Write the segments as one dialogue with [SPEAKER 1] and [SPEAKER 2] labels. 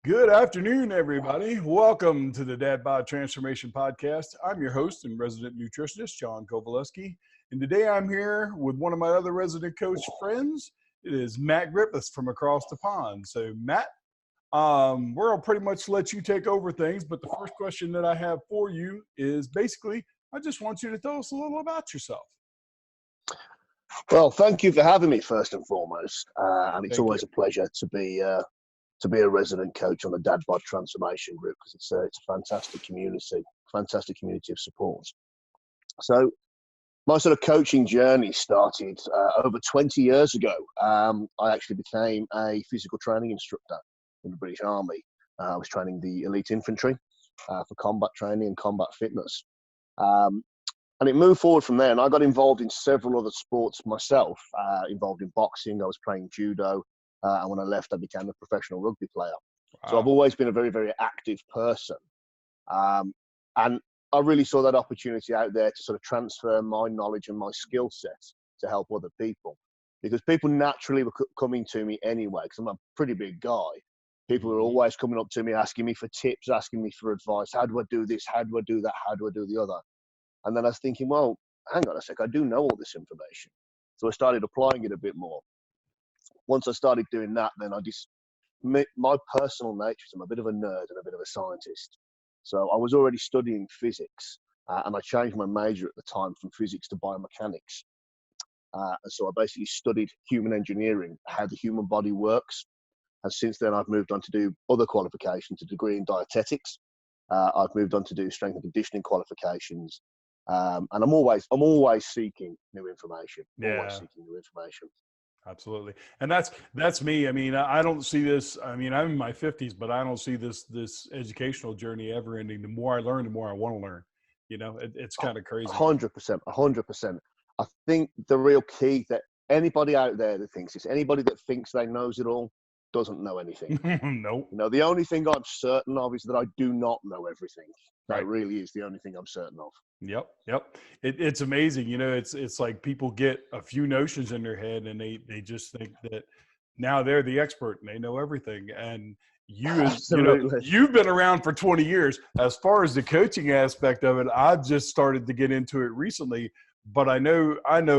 [SPEAKER 1] Good afternoon, everybody. Welcome to the Dad Bod Transformation Podcast. I'm your host and resident nutritionist, John Kovaleski. And today I'm here with one of my other resident coach friends. It is Matt Griffiths from across the pond. So Matt, we're going to pretty much let you take over things. But the first question that I have for you is basically, I just want you to tell us a little about yourself.
[SPEAKER 2] Well, thank you for having me first and foremost. And it's always a pleasure to be a resident coach on the Dad Bod Transformation Group, because it's a fantastic community of support. So my sort of coaching journey started over 20 years ago. I actually became a physical training instructor in the British Army. I was training the elite infantry for combat training and combat fitness. And it moved forward from there, and I got involved in several other sports myself, involved in boxing. I was playing judo, and when I left, I became a professional rugby player. Wow. So I've always been a very, very active person. And I really saw that opportunity out there to sort of transfer my knowledge and my skill set to help other people. Because people naturally were coming to me anyway, because I'm a pretty big guy. People were always coming up to me, asking me for tips, asking me for advice. How do I do this? How do I do that? How do I do the other? And then I was thinking, well, hang on a sec, I do know all this information. So I started applying it a bit more. Once I started doing that, then my personal nature is I'm a bit of a nerd and a bit of a scientist. So I was already studying physics, and I changed my major at the time from physics to biomechanics. And so I basically studied human engineering, how the human body works. And since then, I've moved on to do other qualifications, a degree in dietetics. I've moved on to do strength and conditioning qualifications. And I'm always seeking new information. Always seeking new information.
[SPEAKER 1] Absolutely. And that's me. I mean, I don't see this. I mean, I'm in my 50s, but I don't see this educational journey ever ending. The more I learn, the more I want to learn. You know, it's kind of crazy.
[SPEAKER 2] 100%. I think the real key that anybody out there that thinks this, anybody that thinks they knows it all, doesn't know anything.
[SPEAKER 1] Nope.
[SPEAKER 2] You know, the only thing I'm certain of is that I do not know everything. That
[SPEAKER 1] Right.
[SPEAKER 2] really is the only thing I'm certain of.
[SPEAKER 1] Yep. It's amazing. You know, it's like people get a few notions in their head and they just think that now they're the expert and they know everything. And you've been around for 20 years. As far as the coaching aspect of it, I've just started to get into it recently, but I know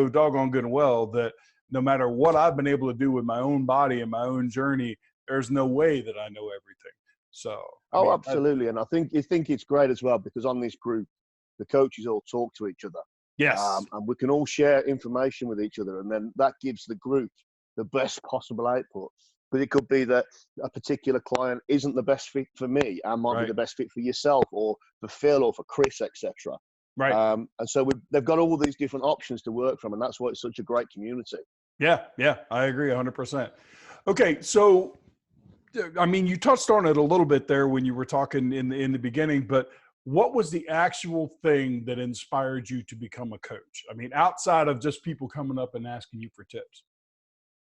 [SPEAKER 1] doggone good and well that no matter what I've been able to do with my own body and my own journey, there's no way that I know everything. So,
[SPEAKER 2] absolutely. And I think it's great as well, because on this group, the coaches all talk to each other.
[SPEAKER 1] Yes.
[SPEAKER 2] And we can all share information with each other. And then that gives the group the best possible output. But it could be that a particular client isn't the best fit for me and might be the best fit for yourself or for Phil or for Chris, etc.
[SPEAKER 1] Right.
[SPEAKER 2] And so they've got all these different options to work from. And that's why it's such a great community.
[SPEAKER 1] Yeah, I agree 100%. Okay, so, I mean, you touched on it a little bit there when you were talking in the beginning, but what was the actual thing that inspired you to become a coach? I mean, outside of just people coming up and asking you for tips.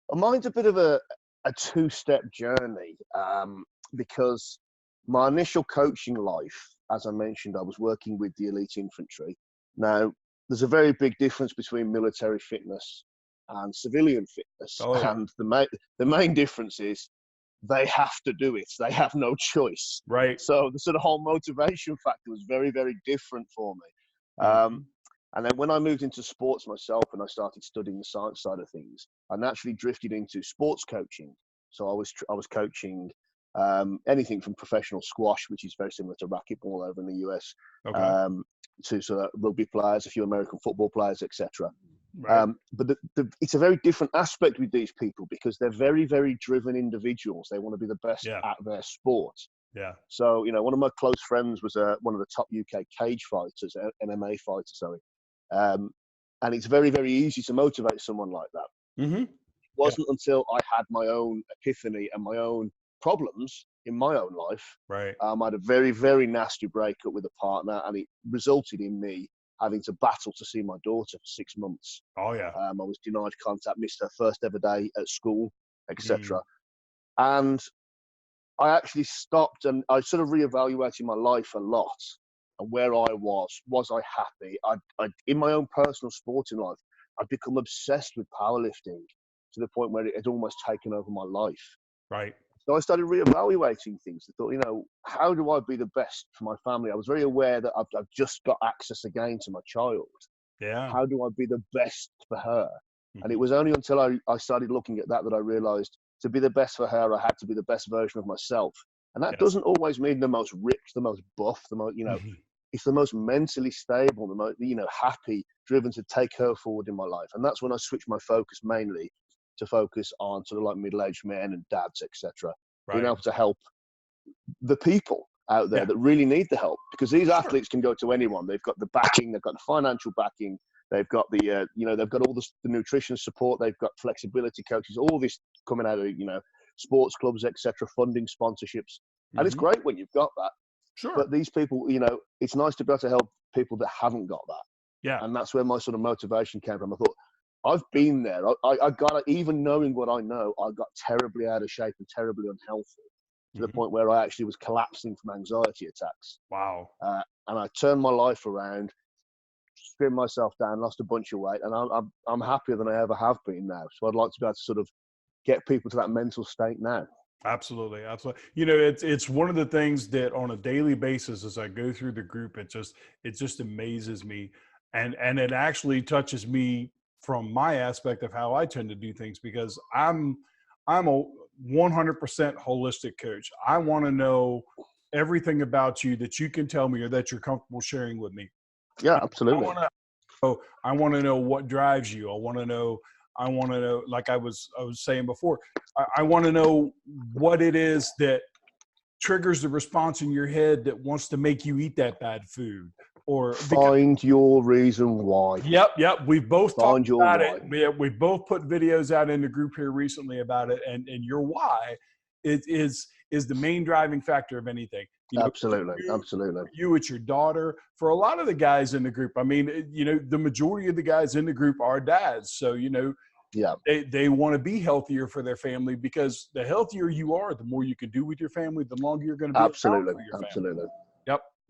[SPEAKER 2] Well, mine's a bit of a two-step journey, because my initial coaching life, as I mentioned, I was working with the elite infantry. Now, there's a very big difference between military fitness and civilian fitness.
[SPEAKER 1] Oh, yeah.
[SPEAKER 2] And the main difference is they have to do it. They have no choice.
[SPEAKER 1] Right.
[SPEAKER 2] So the sort of whole motivation factor was very, very different for me. And then when I moved into sports myself and I started studying the science side of things, I naturally drifted into sports coaching. So I was coaching anything from professional squash, which is very similar to racquetball over in the US, to sort of rugby players, a few American football players, etc. Right. But it's a very different aspect with these people, because they're very, very driven individuals. They want to be the best at their sport.
[SPEAKER 1] Yeah.
[SPEAKER 2] So, you know, one of my close friends was one of the top UK cage fighters, MMA fighter, sorry. And it's very, very easy to motivate someone like that.
[SPEAKER 1] Mm-hmm.
[SPEAKER 2] It wasn't until I had my own epiphany and my own problems in my own life.
[SPEAKER 1] Right.
[SPEAKER 2] I had a very, very nasty breakup with a partner, and it resulted in me having to battle to see my daughter for 6 months.
[SPEAKER 1] Oh, yeah.
[SPEAKER 2] I was denied contact, missed her first ever day at school, etc. And I actually stopped and I sort of reevaluated my life a lot and where I was I happy? I in my own personal sporting life, I'd become obsessed with powerlifting to the point where it had almost taken over my life.
[SPEAKER 1] Right.
[SPEAKER 2] So I started reevaluating things. I thought, how do I be the best for my family? I was very aware that I've just got access again to my child.
[SPEAKER 1] Yeah.
[SPEAKER 2] How do I be the best for her?
[SPEAKER 1] Mm-hmm.
[SPEAKER 2] And it was only until I started looking at that I realized to be the best for her, I had to be the best version of myself. And that doesn't always mean the most ripped, the most buff, the most,
[SPEAKER 1] Mm-hmm.
[SPEAKER 2] it's the most mentally stable, the most, happy, driven to take her forward in my life. And that's when I switched my focus mainly to focus on sort of like middle-aged men and dads, etc. Being able to help the people out there that really need the help, because these athletes can go to anyone. They've got the backing, they've got the financial backing, they've got the they've got all the nutrition support, they've got flexibility coaches, all this coming out of sports clubs, etc., funding, sponsorships. And it's great when you've got that.
[SPEAKER 1] Sure.
[SPEAKER 2] But these people, it's nice to be able to help people that haven't got that.
[SPEAKER 1] Yeah.
[SPEAKER 2] And that's where my sort of motivation came from. I thought, I've been there. I got, even knowing what I know, I got terribly out of shape and terribly unhealthy to the point where I actually was collapsing from anxiety attacks.
[SPEAKER 1] Wow.
[SPEAKER 2] And I turned my life around, stripped myself down, lost a bunch of weight, and I'm happier than I ever have been now. So I'd like to be able to sort of get people to that mental state now.
[SPEAKER 1] Absolutely. Absolutely. It's one of the things that on a daily basis, as I go through the group, it just amazes me. And it actually touches me from my aspect of how I tend to do things, because I'm a 100% holistic coach. I want to know everything about you that you can tell me or that you're comfortable sharing with me.
[SPEAKER 2] Yeah, absolutely.
[SPEAKER 1] I want to know what drives you. I want to know, like I was saying before, I want to know what it is that triggers the response in your head that wants to make you eat that bad food. Or
[SPEAKER 2] find your reason why.
[SPEAKER 1] Yep. We've both talked about it. We both put videos out in the group here recently about it, and your why is the main driving factor of anything.
[SPEAKER 2] Absolutely.
[SPEAKER 1] You, it's your daughter. For a lot of the guys in the group, I mean, the majority of the guys in the group are dads, so they want to be healthier for their family, because the healthier you are, the more you can do with your family, the longer you're going to be
[SPEAKER 2] absolutely.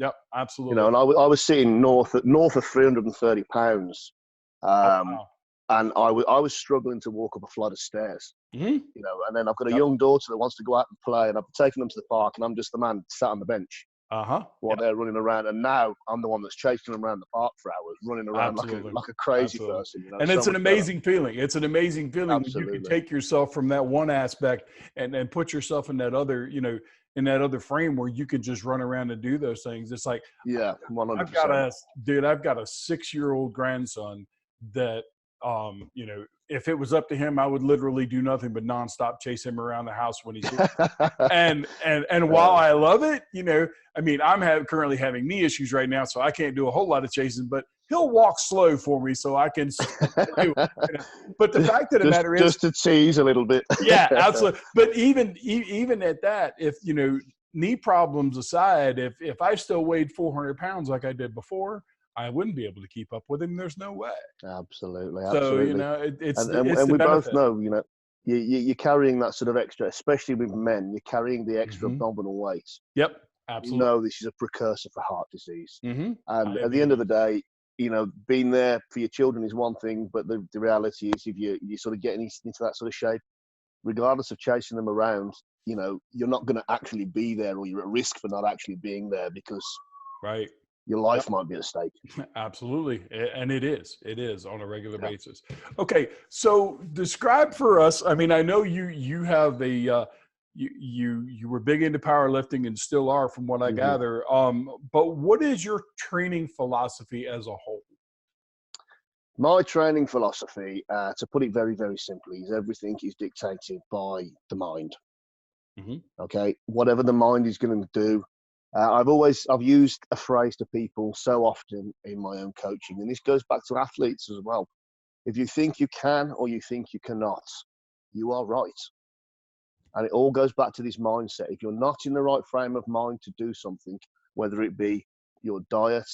[SPEAKER 1] Yep, absolutely.
[SPEAKER 2] And I was sitting north of 330 pounds, and I was struggling to walk up a flight of stairs. And then I've got a young daughter that wants to go out and play, and I've taken them to the park, and I'm just the man sat on the bench while they're running around. And now I'm the one that's chasing them around the park for hours, running around like a crazy person.
[SPEAKER 1] And it's an amazing feeling. It's an amazing feeling when you can take yourself from that one aspect and put yourself in that other, in that other frame where you could just run around and do those things. It's like,
[SPEAKER 2] 100%.
[SPEAKER 1] I've got a 6-year-old grandson that, if it was up to him, I would literally do nothing but nonstop chase him around the house when he's here. and while I love it, I mean, I'm currently having knee issues right now, so I can't do a whole lot of chasing, but he'll walk slow for me so I can. But the fact of the matter is,
[SPEAKER 2] just to tease a little bit.
[SPEAKER 1] Yeah, absolutely. But even at that, if knee problems aside, if I still weighed 400 pounds like I did before, I wouldn't be able to keep up with him. There's no way.
[SPEAKER 2] Absolutely.
[SPEAKER 1] So it's and
[SPEAKER 2] we
[SPEAKER 1] both
[SPEAKER 2] know you're carrying that sort of extra, especially with men. You're carrying the extra abdominal weight.
[SPEAKER 1] Yep, absolutely.
[SPEAKER 2] This is a precursor for heart disease. And at the end of the day, being there for your children is one thing, but the reality is, if you're sort of getting into that sort of shape, regardless of chasing them around, you're not going to actually be there, or you're at risk for not actually being there, because your life might be at stake.
[SPEAKER 1] Absolutely. And it is on a regular basis. Okay. So describe for us, I mean, I know you have you were big into powerlifting and still are, from what I gather. But what is your training philosophy as a whole?
[SPEAKER 2] My training philosophy, to put it very, very simply, is everything is dictated by the mind. Okay. Whatever the mind is going to do. I've used a phrase to people so often in my own coaching, and this goes back to athletes as well. If you think you can or you think you cannot, you are right. And it all goes back to this mindset. If you're not in the right frame of mind to do something, whether it be your diet,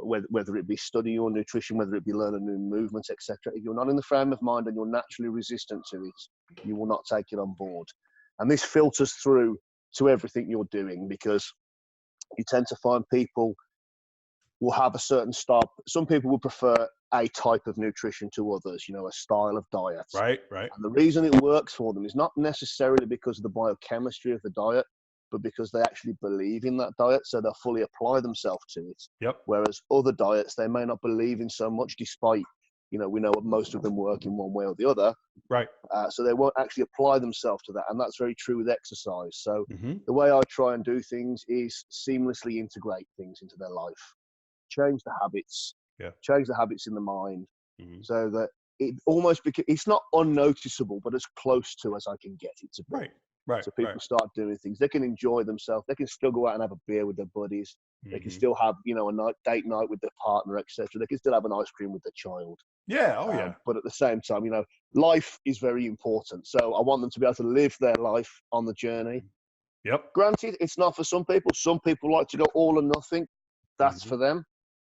[SPEAKER 2] whether it be studying your nutrition, whether it be learning new movements, etc., if you're not in the frame of mind and you're naturally resistant to it, you will not take it on board. And this filters through to everything you're doing, because you tend to find people will have a certain style. Some people will prefer a type of nutrition to others, you know, a style of diet.
[SPEAKER 1] Right.
[SPEAKER 2] And the reason it works for them is not necessarily because of the biochemistry of the diet, but because they actually believe in that diet, so they'll fully apply themselves to it.
[SPEAKER 1] Yep.
[SPEAKER 2] Whereas other diets, they may not believe in so much, despite, you know, we know most of them work in one way or the other.
[SPEAKER 1] Right.
[SPEAKER 2] So they won't actually apply themselves to that. And that's very true with exercise. So
[SPEAKER 1] Mm-hmm.
[SPEAKER 2] the way I try and do things is seamlessly integrate things into their life, change the habits, change the habits in the mind, so that it almost it's not unnoticeable, but as close to as I can get it to be.
[SPEAKER 1] Right.
[SPEAKER 2] So people start doing things. They can enjoy themselves. They can still go out and have a beer with their buddies. They can still have, you know, a date night with their partner, etc. They can still have an ice cream with their child.
[SPEAKER 1] Yeah. Oh, yeah.
[SPEAKER 2] But at the same time, you know, life is very important. So I want them to be able to live their life on the journey.
[SPEAKER 1] Yep.
[SPEAKER 2] Granted, it's not for some people. Some people like to go all or nothing. That's for them,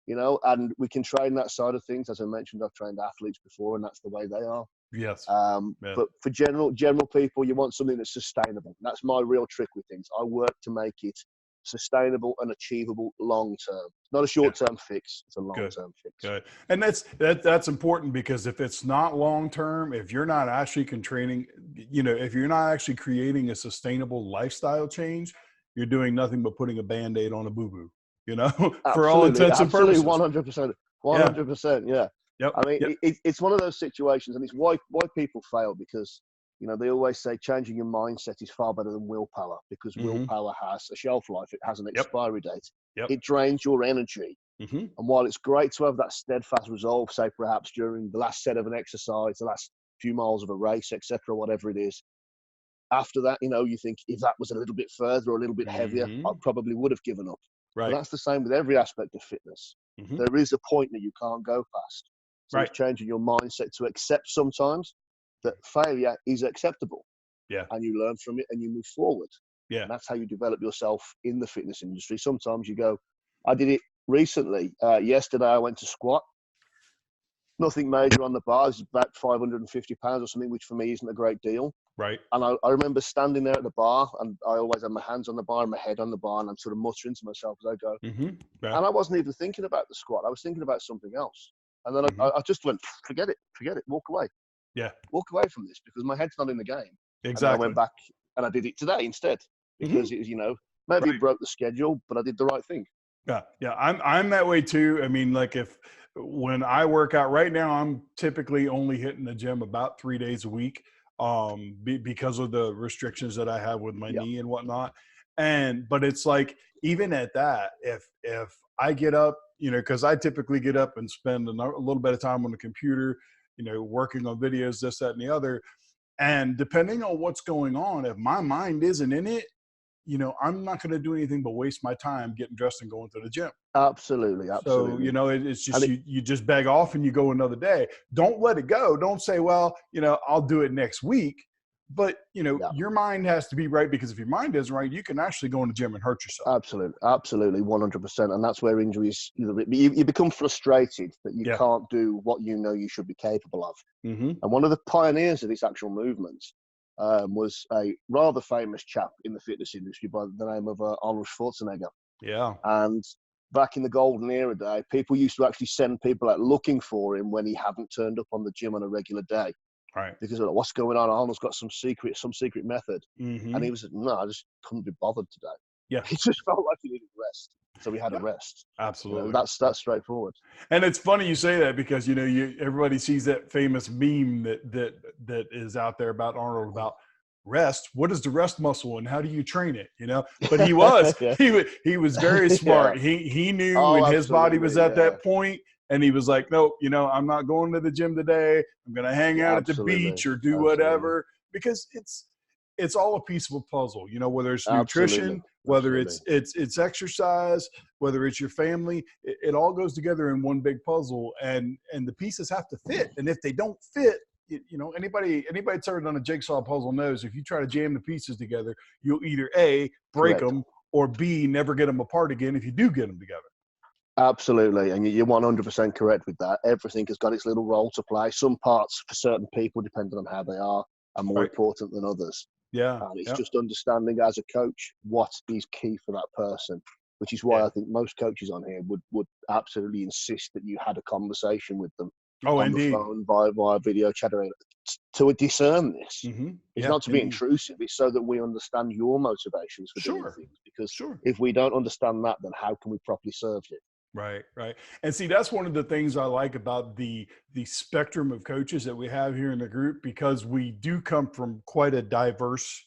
[SPEAKER 2] you know, and we can train that side of things. As I mentioned, I've trained athletes before, and that's the way they are.
[SPEAKER 1] Yes.
[SPEAKER 2] But for general people, you want something that's sustainable. That's my real trick with things. I work to make it sustainable and achievable long term. It's not a short term fix. It's a long term fix.
[SPEAKER 1] Good. And that's important, because if it's not long term, if you're not actually if you're not actually creating a sustainable lifestyle change, you're doing nothing but putting a Band-Aid on a boo-boo, you know, for all intents and purposes.
[SPEAKER 2] 100%. 100%. Yeah.
[SPEAKER 1] Yep.
[SPEAKER 2] I mean, it's one of those situations, and it's why people fail, because, you know, they always say changing your mindset is far better than willpower, because willpower has a shelf life. It has an expiry date. It drains your energy. And while it's great to have that steadfast resolve, say perhaps during the last set of an exercise, the last few miles of a race, etc., whatever it is, after that, you know, you think, if that was a little bit further or a little bit heavier, I probably would have given up. But that's the same with every aspect of fitness. There is a point that you can't go past. So it's changing your mindset to accept sometimes that failure is acceptable. And you learn from it and you move forward. And that's how you develop yourself in the fitness industry. Sometimes you go, I did it recently. Yesterday I went to squat. Nothing major on the bar. It's about 550 pounds or something, which for me isn't a great deal. And I remember standing there at the bar, and I always have my hands on the bar and my head on the bar, and I'm sort of muttering to myself as I go. And I wasn't even thinking about the squat. I was thinking about something else. And then I just went, forget it, walk away. Walk away from this, because my head's not in the game. And I went back and I did it today instead, because it was, you know, maybe it broke the schedule, but I did the right thing.
[SPEAKER 1] Yeah. I'm that way too. I mean, like when I work out right now, I'm typically only hitting the gym about 3 days a week, because of the restrictions that I have with my knee and whatnot. But it's like, even at that, if I get up, you know, because I typically get up and spend a little bit of time on the computer, you know, working on videos, this, that, and the other. And depending on what's going on, if my mind isn't in it, you know, I'm not going to do anything but waste my time getting dressed and going to the gym.
[SPEAKER 2] Absolutely.
[SPEAKER 1] So, you know, it's just, you just beg off and you go another day. Don't let it go. Don't say, well, you know, I'll do it next week. But, you know, your mind has to be right, because if your mind isn't right, you can actually go in the gym and hurt yourself.
[SPEAKER 2] Absolutely. 100%. And that's where injuries, you become frustrated that you can't do what you know you should be capable of. And one of the pioneers of this actual movement was a rather famous chap in the fitness industry by the name of Arnold Schwarzenegger. And back in the golden era day, people used to actually send people out looking for him when he hadn't turned up on the gym on a regular day. Because like, what's going on? Arnold's got some secret method. And he was, no, I just couldn't be bothered today. He just felt like he needed rest. So he had a rest.
[SPEAKER 1] Absolutely.
[SPEAKER 2] You know, that's straightforward.
[SPEAKER 1] And it's funny you say that, because, you know, everybody sees that famous meme that is out there about Arnold, about rest. What is the rest muscle and how do you train it? You know, but he was, he was very smart. He knew when his body was at that point, and he was like, nope, you know, I'm not going to the gym today. I'm going to hang out at the beach or do whatever, because it's all a piece of a puzzle, you know, whether it's nutrition, whether it's exercise, whether it's your family, it all goes together in one big puzzle, and the pieces have to fit. And if they don't fit, you know, anybody that's ever done a jigsaw puzzle knows if you try to jam the pieces together, you'll either A, break them, or B, never get them apart again if you do get them together.
[SPEAKER 2] Absolutely. And you're 100% correct with that. Everything has got its little role to play. Some parts for certain people, depending on how they are more important than others. And it's just understanding as a coach what is key for that person. which is why I think most coaches on here would absolutely insist that you had a conversation with them on the phone, via video chat, to discern this. It's not to be intrusive. It's so that we understand your motivations for doing things. Because if we don't understand that, then how can we properly serve you?
[SPEAKER 1] Right. And see, that's one of the things I like about the spectrum of coaches that we have here in the group, because we do come from quite a diverse,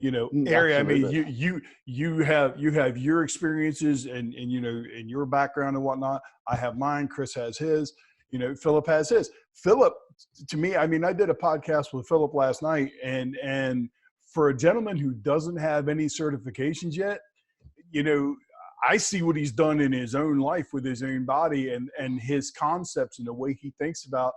[SPEAKER 1] area.
[SPEAKER 2] Absolutely.
[SPEAKER 1] I mean, you have your experiences and in your background and whatnot. I have mine. Chris has his. Philip has his. Philip, to me, I mean, I did a podcast with Philip last night, and for a gentleman who doesn't have any certifications yet, I see what he's done in his own life with his own body and his concepts and the way he thinks about,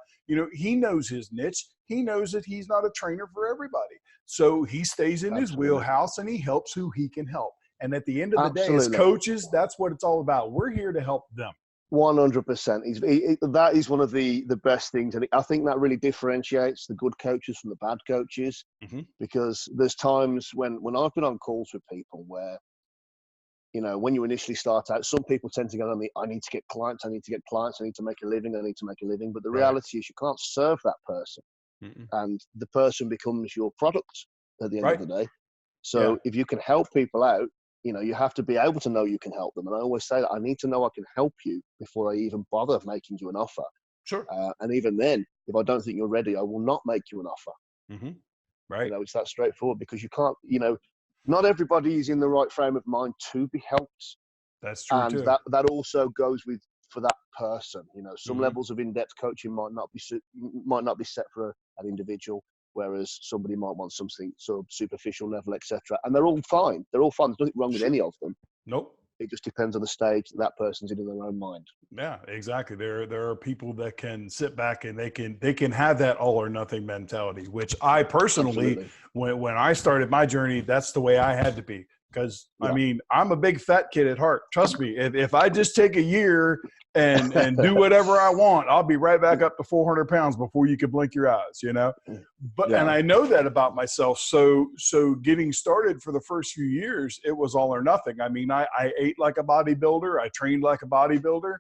[SPEAKER 1] he knows his niche. He knows that he's not a trainer for everybody. So he stays in his wheelhouse and he helps who he can help. And at the end of the day, as coaches, that's what it's all about. We're here to help them.
[SPEAKER 2] 100%. That is one of the best things. And I think that really differentiates the good coaches from the bad coaches, because there's times when I've been on calls with people where, when you initially start out, some people tend to go on I need to get clients, I need to make a living. But the reality is you can't serve that person. And the person becomes your product at the end of the day. So if you can help people out, you have to be able to know you can help them. And I always say that I need to know I can help you before I even bother making you an offer.
[SPEAKER 1] Sure.
[SPEAKER 2] And even then, if I don't think you're ready, I will not make you an offer.
[SPEAKER 1] Right.
[SPEAKER 2] It's that straightforward, because you can't, not everybody is in the right frame of mind to be helped.
[SPEAKER 1] That's true.
[SPEAKER 2] And that also goes for that person. Some levels of in-depth coaching might not be set for an individual, whereas somebody might want something sort of superficial level, etc. And they're all fine. There's nothing wrong with any of them.
[SPEAKER 1] Nope.
[SPEAKER 2] It just depends on the stage that person's in their own mind.
[SPEAKER 1] Yeah, exactly. There are people that can sit back and they can have that all or nothing mentality, which I personally, when I started my journey, that's the way I had to be. Because I mean, I'm a big fat kid at heart. Trust me. If I just take a year and do whatever I want, I'll be right back up to 400 pounds before you could blink your eyes, But and I know that about myself. So getting started for the first few years, it was all or nothing. I mean, I ate like a bodybuilder. I trained like a bodybuilder,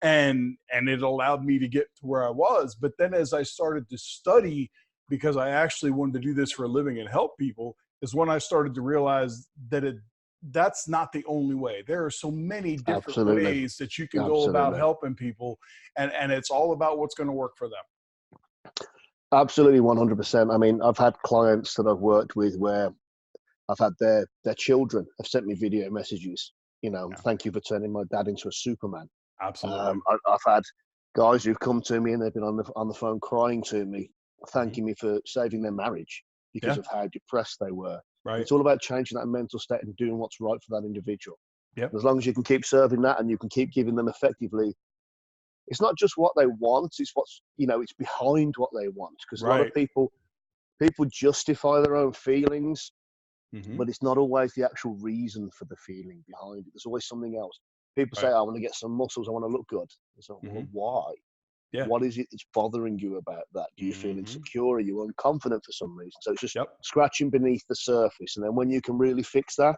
[SPEAKER 1] and it allowed me to get to where I was. But then as I started to study, because I actually wanted to do this for a living and help people, is when I started to realize that that's not the only way. There are so many different ways that you can go about helping people, and it's all about what's going to work for them.
[SPEAKER 2] Absolutely, 100%. I mean, I've had clients that I've worked with where I've had their children have sent me video messages, thank you for turning my dad into a Superman.
[SPEAKER 1] Absolutely.
[SPEAKER 2] I've had guys who've come to me and they've been on the phone crying to me, thanking me for saving their marriage because of how depressed they were.
[SPEAKER 1] Right.
[SPEAKER 2] It's all about changing that mental state and doing what's right for that individual.
[SPEAKER 1] Yep.
[SPEAKER 2] As long as you can keep serving that and you can keep giving them effectively, it's not just what they want, it's what's, it's behind what they want. Because a lot of people justify their own feelings, but it's not always the actual reason for the feeling behind it. There's always something else. People say, I want to get some muscles, I want to look good. It's like, well, why? Yeah. What is it that's bothering you about that? Do you feel insecure? Are you unconfident for some reason? So it's just scratching beneath the surface. And then when you can really fix that,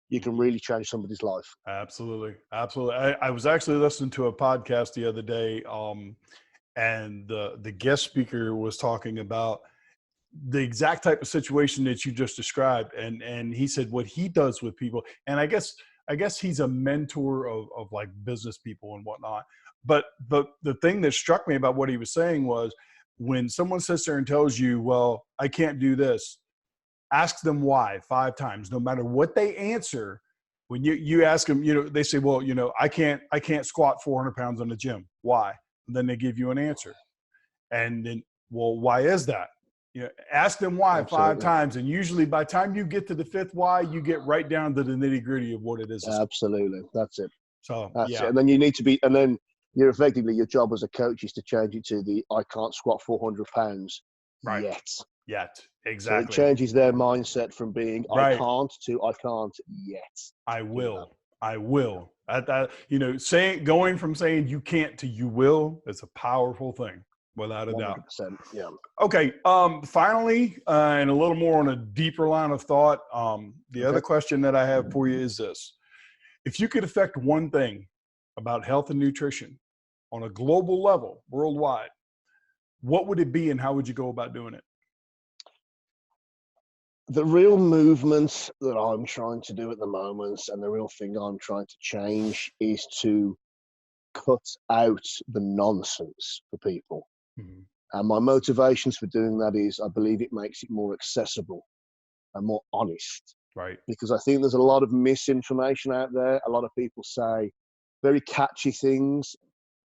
[SPEAKER 2] you can really change somebody's life.
[SPEAKER 1] Absolutely. I was actually listening to a podcast the other day, and the guest speaker was talking about the exact type of situation that you just described. And he said what he does with people, and I guess he's a mentor of like business people and whatnot. But the thing that struck me about what he was saying was, when someone sits there and tells you, well, I can't do this, ask them why 5 times. No matter what they answer, when you ask them, they say, well, I can't squat 400 pounds in the gym. Why? And then they give you an answer. And then, well, why is that? Ask them why 5 times. And usually by the time you get to the 5th why, you get right down to the nitty gritty of what it is.
[SPEAKER 2] Absolutely. That's it.
[SPEAKER 1] So
[SPEAKER 2] that's it. And then you need to be, and then you're effectively, your job as a coach is to change it to the, I can't squat 400 pounds
[SPEAKER 1] yet. Exactly.
[SPEAKER 2] So it changes their mindset from being, I can't to I can't yet.
[SPEAKER 1] I will. Going from saying you can't to you will is a powerful thing. Without a
[SPEAKER 2] 100%,
[SPEAKER 1] doubt.
[SPEAKER 2] Yeah.
[SPEAKER 1] Okay. Finally, and a little more on a deeper line of thought, the other question that I have for you is this. if you could affect one thing about health and nutrition on a global level, worldwide, what would it be and how would you go about doing it?
[SPEAKER 2] The real movement that I'm trying to do at the moment, and the real thing I'm trying to change, is to cut out the nonsense for people.
[SPEAKER 1] Mm-hmm.
[SPEAKER 2] And my motivations for doing that is I believe it makes it more accessible and more honest.
[SPEAKER 1] Right.
[SPEAKER 2] Because I think there's a lot of misinformation out there. A lot of people say very catchy things,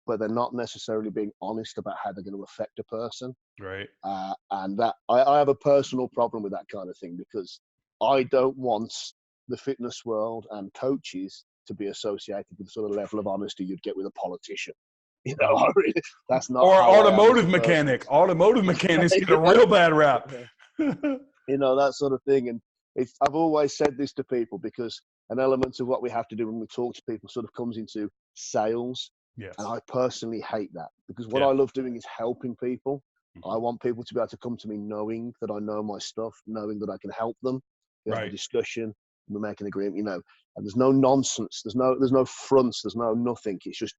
[SPEAKER 2] but they're not necessarily being honest about how they're going to affect a person.
[SPEAKER 1] Right.
[SPEAKER 2] And that I have a personal problem with that kind of thing, because I don't want the fitness world and coaches to be associated with the sort of level of honesty you'd get with a politician. You know, that's not.
[SPEAKER 1] Or
[SPEAKER 2] how
[SPEAKER 1] automotive mechanic. Automotive mechanics get a real bad rap.
[SPEAKER 2] You know, that sort of thing. And I've always said this to people, because an element of what we have to do when we talk to people sort of comes into sales.
[SPEAKER 1] Yes.
[SPEAKER 2] And I personally hate that, because what I love doing is helping people. I want people to be able to come to me knowing that I know my stuff, knowing that I can help them. We have a discussion, we make an agreement, you know, and there's no nonsense. There's no fronts. There's no nothing. It's just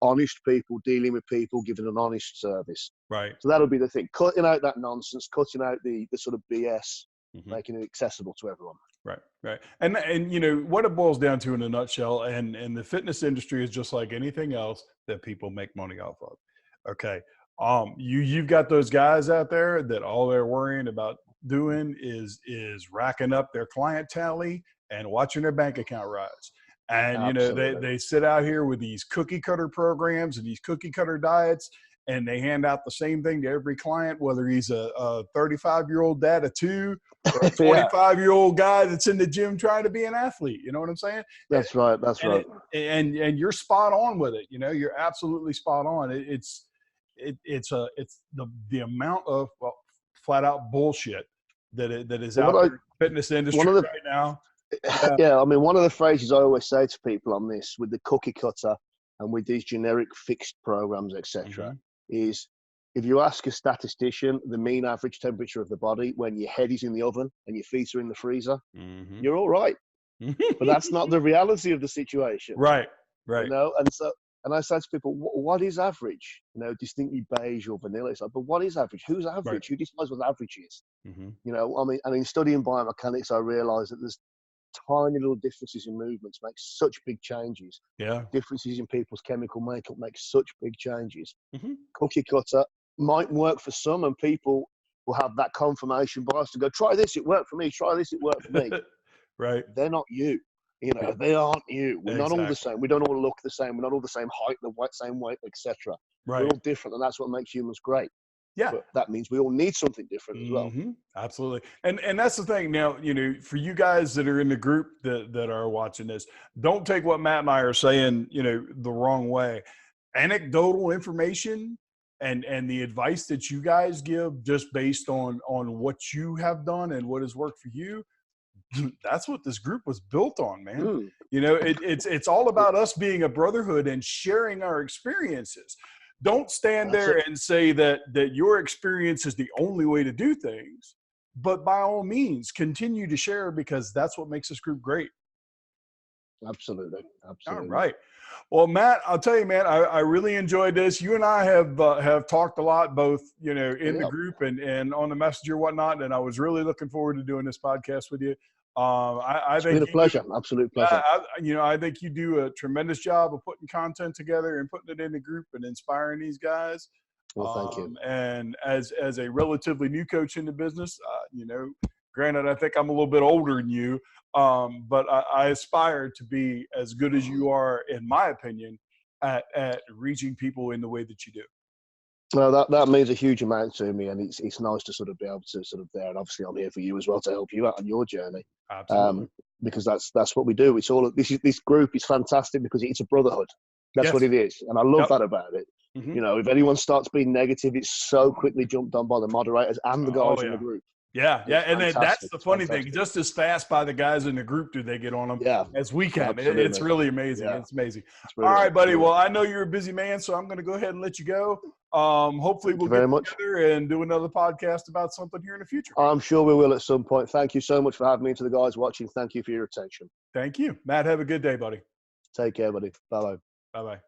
[SPEAKER 2] honest people dealing with people, giving an honest service.
[SPEAKER 1] Right.
[SPEAKER 2] So that'll be the thing. Cutting out that nonsense, cutting out the sort of BS, making it accessible to everyone.
[SPEAKER 1] Right, right. And you know, what it boils down to in a nutshell, and the fitness industry is just like anything else that people make money off of. Okay. You've got those guys out there that all they're worrying about doing is racking up their client tally and watching their bank account rise. And, you know, they sit out here with these cookie cutter programs and these cookie cutter diets, and they hand out the same thing to every client, whether he's a 35-year-old dad of two or a 25-year-old guy that's in the gym trying to be an athlete. You know what I'm saying?
[SPEAKER 2] That's right. That's right.
[SPEAKER 1] And you're spot on with it. You know, you're absolutely spot on. It's the amount of flat out bullshit that is out there in the fitness industry right now.
[SPEAKER 2] Yeah, I mean, one of the phrases I always say to people on this, with the cookie cutter and with these generic fixed programs, etc., is if you ask a statistician the mean average temperature of the body when your head is in the oven and your feet are in the freezer, you're all right. But that's not the reality of the situation.
[SPEAKER 1] Right.
[SPEAKER 2] You know, and I say to people, what is average? You know, distinctly beige or vanilla. It's like, but what is average? Who's average? Right. Who decides what average is? You know, I mean, and in studying biomechanics, I realized that there's tiny little differences in movements make such big changes.
[SPEAKER 1] Yeah.
[SPEAKER 2] Differences in people's chemical makeup make such big changes. Cookie cutter might work for some, and people will have that confirmation bias to go, try this, it worked for me. Try this, it worked for me.
[SPEAKER 1] Right.
[SPEAKER 2] They're not you. You know, they aren't you. We're not all the same. We don't all look the same. We're not all the same height, same weight, etc. Right. We're all different, and that's what makes humans great.
[SPEAKER 1] Yeah.
[SPEAKER 2] But that means we all need something different as well.
[SPEAKER 1] Absolutely. And that's the thing. Now, you know, for you guys that are in the group that are watching this, don't take what Matt and I are saying, you know, the wrong way. Anecdotal information and the advice that you guys give just based on what you have done and what has worked for you, that's what this group was built on, man. You know, it's all about us being a brotherhood and sharing our experiences. Don't stand there and say that your experience is the only way to do things, but by all means, continue to share, because that's what makes this group great.
[SPEAKER 2] Absolutely.
[SPEAKER 1] All right. Well, Matt, I'll tell you, man, I really enjoyed this. You and I have talked a lot, both, you know, in the group and on the messenger, whatnot. And I was really looking forward to doing this podcast with you.
[SPEAKER 2] It's been a pleasure, absolute pleasure.
[SPEAKER 1] I think you do a tremendous job of putting content together and putting it in the group and inspiring these guys.
[SPEAKER 2] Well, thank you.
[SPEAKER 1] And as a relatively new coach in the business, you know, granted, I think I'm a little bit older than you, but I aspire to be as good as you are, in my opinion, at reaching people in the way that you do.
[SPEAKER 2] Well, that means a huge amount to me, and it's nice to sort of be able to sort of there. And obviously, I'm here for you as well to help you out on your journey.
[SPEAKER 1] Absolutely.
[SPEAKER 2] Because that's what we do. It's all this group is fantastic because it's a brotherhood. That's what it is, and I love that about it. You know, if anyone starts being negative, it's so quickly jumped on by the moderators and the guys in the group.
[SPEAKER 1] Yeah, and then that's the funny thing. Just as fast by the guys in the group do they get on them as we can. It's really amazing. It's amazing. All right, buddy. Well, I know you're a busy man, so I'm going to go ahead and let you go. Hopefully we'll get together and do another podcast about something here in the future.
[SPEAKER 2] I'm sure we will at some point. Thank you so much for having me. To the guys watching, thank you for your attention.
[SPEAKER 1] Thank you. Matt, have a good day, buddy.
[SPEAKER 2] Take care, buddy. Bye bye.
[SPEAKER 1] Bye bye.